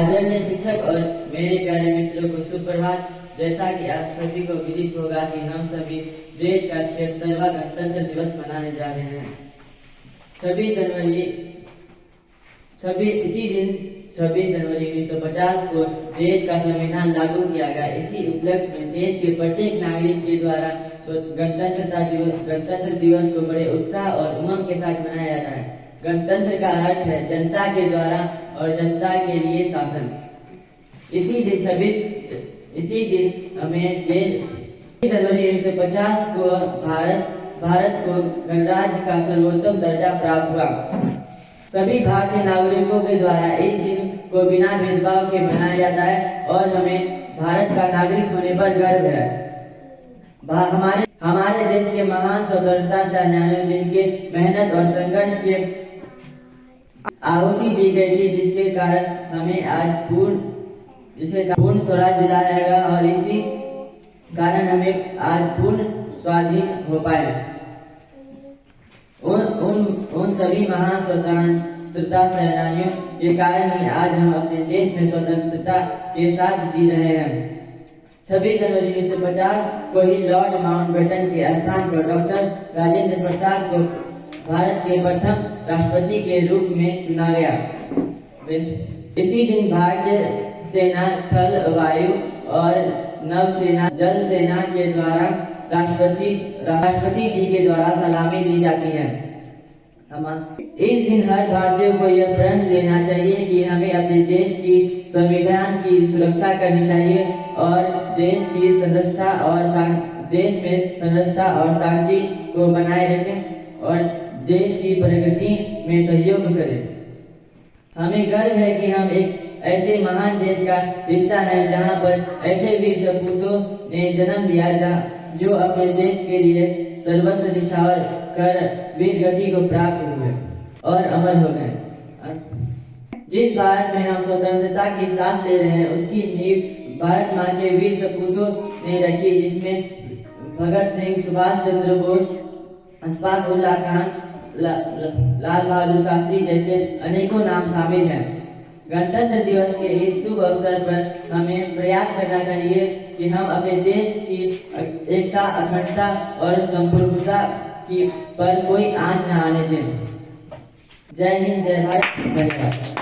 आदरणीय शिक्षक और मेरे प्यारे मित्रों को सुप्रभात। जैसा कि आप सभी को विदित होगा कि हम सभी देश का 76वां गणतंत्र दिवस मनाने जा रहे हैं। 26 जनवरी 1950 को देश का संविधान लागू किया गया। इसी उपलक्ष्य में देश के प्रत्येक नागरिक के द्वारा गणतंत्र दिवस को बड़े उत्साह और उमंग के साथ मनाया जाता है। गणतंत्र का अर्थ है जनता के द्वारा और जनता के लिए शासन। इसी दिन हमें 26 जनवरी 1950 को भारत को गणराज्य का सर्वोत्तम दर्जा प्राप्त हुआ। सभी भारतीय नागरिकों के द्वारा इस दिन को बिना भेदभाव के मनाया जाता है और हमें भारत का नागरिक होने पर गर्व है। हमारे देश के महान स्वतंत्रता सेनानियों जिनके मेहनत और संघर्ष के आहुति दी गई थी, जिसके कारण हमें आज पूर्ण स्वराज दिलाया गया और इसी कारण हमें आज पूर्ण स्वाधीन हो पाए। उन सभी महान स्वतंत्रता सेनानियों के कारण ही आज हम अपने देश में स्वतंत्रता के साथ जी रहे हैं। 26 जनवरी 1950 को ही लॉर्ड माउंटबेटन के स्थान पर डॉक्टर राजेंद्र प्रसाद को भारत के प्रथम राष्ट्रपति के रूप में चुना गया। इसी दिन भारतीय सेना थल, वायु और नौसेना, जल सेना के द्वारा राष्ट्रपति जी के द्वारा सलामी दी जाती है। इस दिन हर भारतीय को यह प्रण लेना चाहिए कि हमें अपने देश की संविधान की सुरक्षा करनी चाहिए और देश में संरचना और शांति को बनाए रखें और देश की प्रगति में सहयोग करें। हमें गर्व है कि हम एक ऐसे महान देश का हिस्सा है जहां पर ऐसे वीर सपूतों ने जन्म लिया जो अपने देश के लिए सर्वस्व निछावर कर वीर गति को प्राप्त हुए और अमर हो गए। जिस भारत में हम स्वतंत्रता की सांस ले रहे हैं उसकी नींव भारत माँ के वीर सपूतों ने रखी, जिसमें भगत सिंह, सुभाष चंद्र बोस, अशफाक उल्लाह खान, लाल बहादुर शास्त्री जैसे अनेकों नाम शामिल हैं। गणतंत्र दिवस के इस शुभ अवसर पर हमें प्रयास करना चाहिए कि हम अपने देश की एकता, अखंडता और संप्रभुता की पर कोई आंच न आने दें। जय हिंद, जय भारत, धन्यवाद।